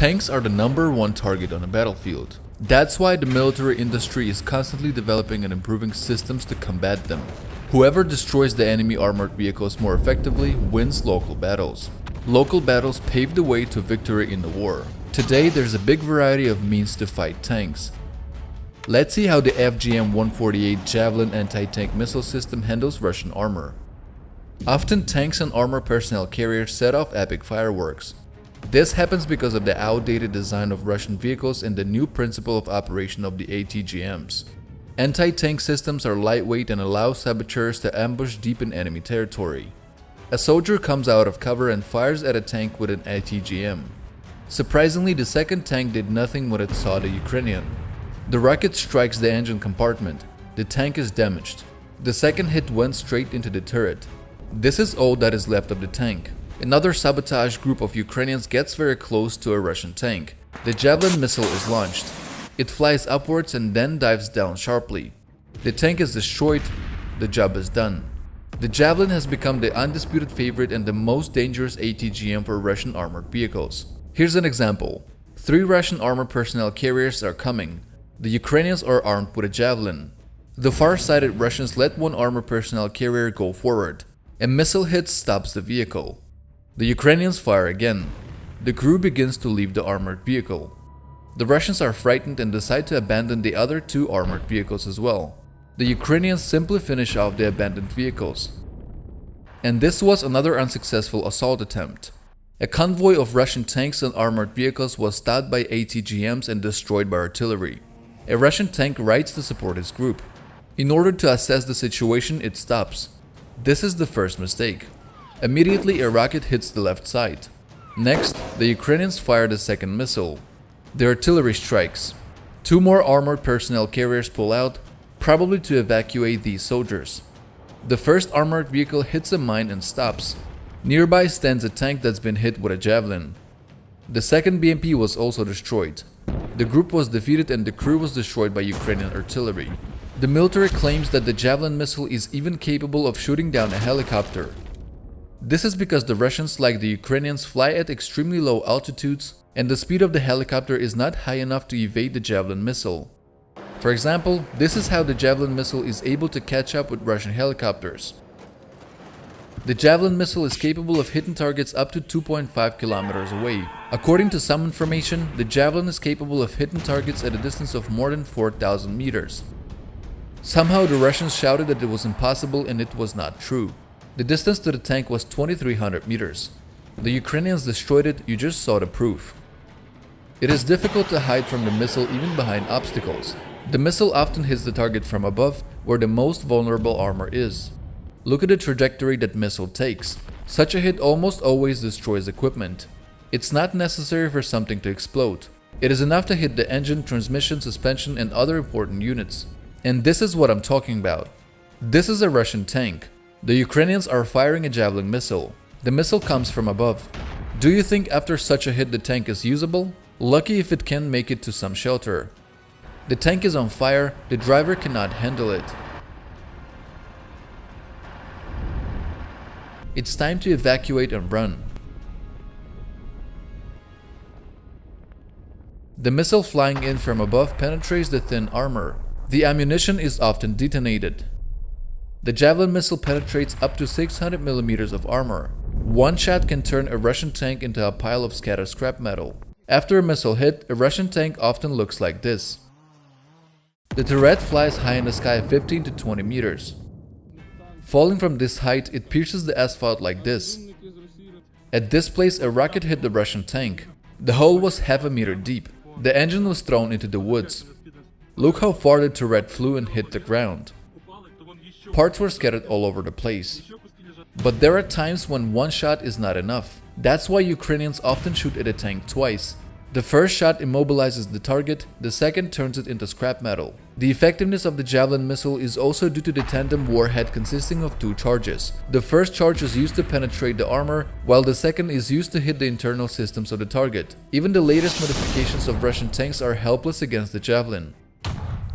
Tanks are the #1 target on a battlefield. That's why the military industry is constantly developing and improving systems to combat them. Whoever destroys the enemy armored vehicles more effectively wins local battles. Local battles pave the way to victory in the war. Today there's a big variety of means to fight tanks. Let's see how the FGM-148 Javelin anti-tank missile system handles Russian armor. Often tanks and armor personnel carriers set off epic fireworks. This happens because of the outdated design of Russian vehicles and the new principle of operation of the ATGMs. Anti-tank systems are lightweight and allow saboteurs to ambush deep in enemy territory. A soldier comes out of cover and fires at a tank with an ATGM. Surprisingly, the second tank did nothing when it saw the Ukrainian. The rocket strikes the engine compartment. The tank is damaged. The second hit went straight into the turret. This is all that is left of the tank. Another sabotage group of Ukrainians gets very close to a Russian tank. The Javelin missile is launched. It flies upwards and then dives down sharply. The tank is destroyed. The job is done. The Javelin has become the undisputed favorite and the most dangerous ATGM for Russian armored vehicles. Here's an example. 3 Russian armored personnel carriers are coming. The Ukrainians are armed with a Javelin. The far-sighted Russians let one armored personnel carrier go forward. A missile hit stops the vehicle. The Ukrainians fire again. The crew begins to leave the armored vehicle. The Russians are frightened and decide to abandon the other 2 armored vehicles as well. The Ukrainians simply finish off the abandoned vehicles. And this was another unsuccessful assault attempt. A convoy of Russian tanks and armored vehicles was stopped by ATGMs and destroyed by artillery. A Russian tank rides to support its group. In order to assess the situation, it stops. This is the first mistake. Immediately a rocket hits the left side. Next, the Ukrainians fire the second missile. The artillery strikes. 2 more armored personnel carriers pull out, probably to evacuate these soldiers. The first armored vehicle hits a mine and stops. Nearby stands a tank that's been hit with a Javelin. The second BMP was also destroyed. The group was defeated and the crew was destroyed by Ukrainian artillery. The military claims that the Javelin missile is even capable of shooting down a helicopter. This is because the Russians, like the Ukrainians, fly at extremely low altitudes and the speed of the helicopter is not high enough to evade the Javelin missile. For example, this is how the Javelin missile is able to catch up with Russian helicopters. The Javelin missile is capable of hitting targets up to 2.5 kilometers away. According to some information, the Javelin is capable of hitting targets at a distance of more than 4,000 meters. Somehow the Russians shouted that it was impossible and it was not true. The distance to the tank was 2,300 meters. The Ukrainians destroyed it, you just saw the proof. It is difficult to hide from the missile even behind obstacles. The missile often hits the target from above, where the most vulnerable armor is. Look at the trajectory that missile takes. Such a hit almost always destroys equipment. It's not necessary for something to explode. It is enough to hit the engine, transmission, suspension, and other important units. And this is what I'm talking about. This is a Russian tank. The Ukrainians are firing a Javelin missile. The missile comes from above. Do you think after such a hit the tank is usable? Lucky if it can make it to some shelter. The tank is on fire, the driver cannot handle it. It's time to evacuate and run. The missile flying in from above penetrates the thin armor. The ammunition is often detonated. The Javelin missile penetrates up to 600 millimeters of armor. One shot can turn a Russian tank into a pile of scattered scrap metal. After a missile hit, a Russian tank often looks like this. The turret flies high in the sky 15 to 20 meters. Falling from this height, it pierces the asphalt like this. At this place, a rocket hit the Russian tank. The hole was half a meter deep. The engine was thrown into the woods. Look how far the turret flew and hit the ground. Parts were scattered all over the place. But there are times when one shot is not enough. That's why Ukrainians often shoot at a tank twice. The first shot immobilizes the target, the second turns it into scrap metal. The effectiveness of the Javelin missile is also due to the tandem warhead consisting of 2 charges. The first charge is used to penetrate the armor, while the second is used to hit the internal systems of the target. Even the latest modifications of Russian tanks are helpless against the Javelin.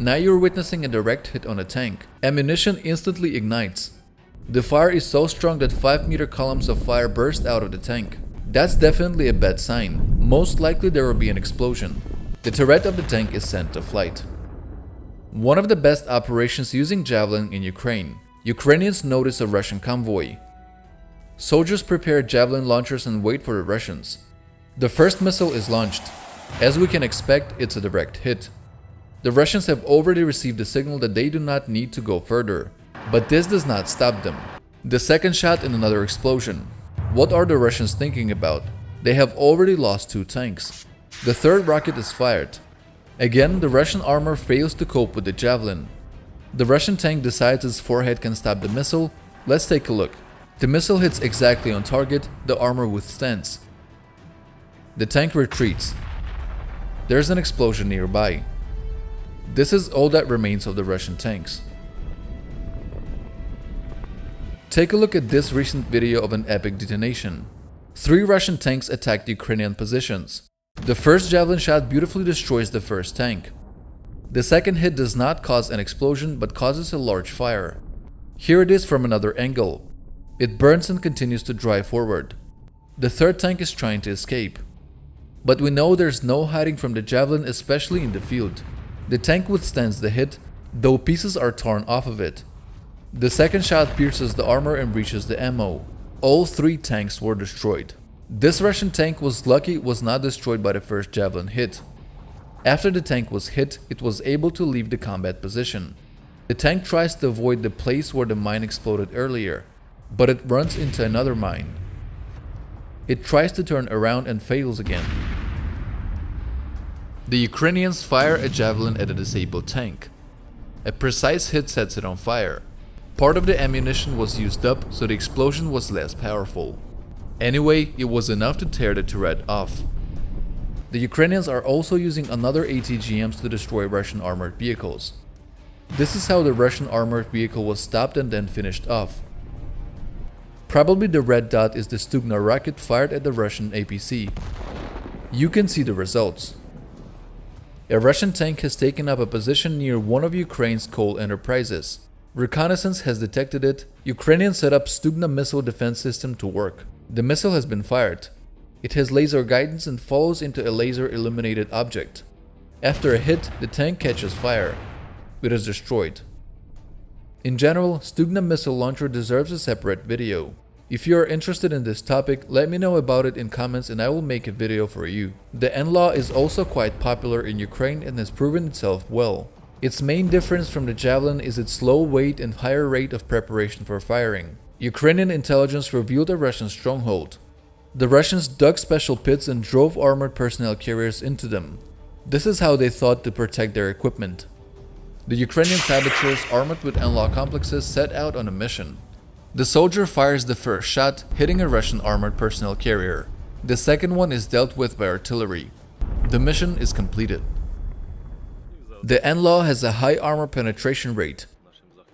Now you're witnessing a direct hit on a tank. Ammunition instantly ignites. The fire is so strong that 5-meter columns of fire burst out of the tank. That's definitely a bad sign. Most likely there will be an explosion. The turret of the tank is sent to flight. One of the best operations using Javelin in Ukraine. Ukrainians notice a Russian convoy. Soldiers prepare Javelin launchers and wait for the Russians. The first missile is launched. As we can expect, it's a direct hit. The Russians have already received a signal that they do not need to go further, but this does not stop them. The second shot and another explosion. What are the Russians thinking about? They have already lost 2 tanks. The third rocket is fired. Again, the Russian armor fails to cope with the Javelin. The Russian tank decides its forehead can stop the missile. Let's take a look. The missile hits exactly on target, the armor withstands. The tank retreats. There's an explosion nearby. This is all that remains of the Russian tanks. Take a look at this recent video of an epic detonation. 3 Russian tanks attacked Ukrainian positions. The first Javelin shot beautifully destroys the first tank. The second hit does not cause an explosion but causes a large fire. Here it is from another angle. It burns and continues to drive forward. The third tank is trying to escape. But we know there's no hiding from the Javelin, especially in the field. The tank withstands the hit, though pieces are torn off of it. The second shot pierces the armor and reaches the ammo. All 3 tanks were destroyed. This Russian tank was lucky it was not destroyed by the first Javelin hit. After the tank was hit, it was able to leave the combat position. The tank tries to avoid the place where the mine exploded earlier, but it runs into another mine. It tries to turn around and fails again. The Ukrainians fire a Javelin at a disabled tank. A precise hit sets it on fire. Part of the ammunition was used up, so the explosion was less powerful. Anyway, it was enough to tear the turret off. The Ukrainians are also using another ATGMs to destroy Russian armored vehicles. This is how the Russian armored vehicle was stopped and then finished off. Probably the red dot is the Stugna rocket fired at the Russian APC. You can see the results. A Russian tank has taken up a position near one of Ukraine's coal enterprises. Reconnaissance has detected it. Ukrainians set up Stugna missile defense system to work. The missile has been fired. It has laser guidance and follows into a laser illuminated object. After a hit, the tank catches fire. It is destroyed. In general, Stugna missile launcher deserves a separate video. If you are interested in this topic, let me know about it in comments and I will make a video for you. The NLAW is also quite popular in Ukraine and has proven itself well. Its main difference from the Javelin is its low weight and higher rate of preparation for firing. Ukrainian intelligence revealed a Russian stronghold. The Russians dug special pits and drove armored personnel carriers into them. This is how they thought to protect their equipment. The Ukrainian saboteurs armored with NLAW complexes set out on a mission. The soldier fires the first shot, hitting a Russian armored personnel carrier. The second one is dealt with by artillery. The mission is completed. The NLAW has a high armor penetration rate.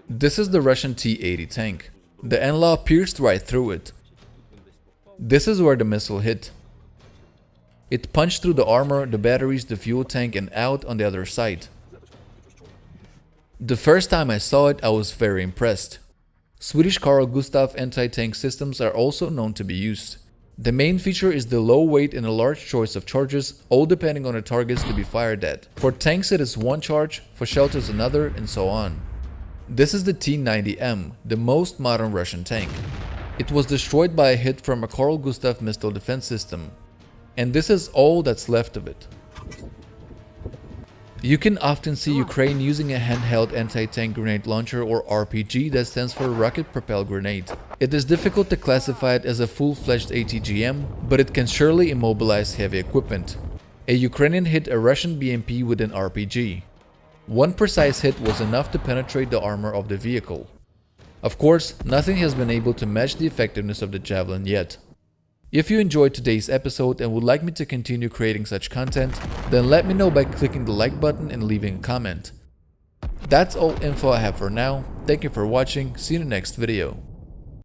This is the Russian T-80 tank. The NLAW pierced right through it. This is where the missile hit. It punched through the armor, the batteries, the fuel tank and out on the other side. The first time I saw it, I was very impressed. Swedish Carl Gustaf anti-tank systems are also known to be used. The main feature is the low weight and a large choice of charges, all depending on the targets to be fired at. For tanks it is 1 charge, for shelters another, and so on. This is the T-90M, the most modern Russian tank. It was destroyed by a hit from a Carl Gustaf missile defense system. And this is all that's left of it. You can often see Ukraine using a handheld anti-tank grenade launcher or RPG that stands for rocket propelled grenade. It is difficult to classify it as a full-fledged ATGM, but it can surely immobilize heavy equipment. A Ukrainian hit a Russian BMP with an RPG. One precise hit was enough to penetrate the armor of the vehicle. Of course, nothing has been able to match the effectiveness of the Javelin yet. If you enjoyed today's episode and would like me to continue creating such content, then let me know by clicking the like button and leaving a comment. That's all info I have for now. Thank you for watching, see you in the next video.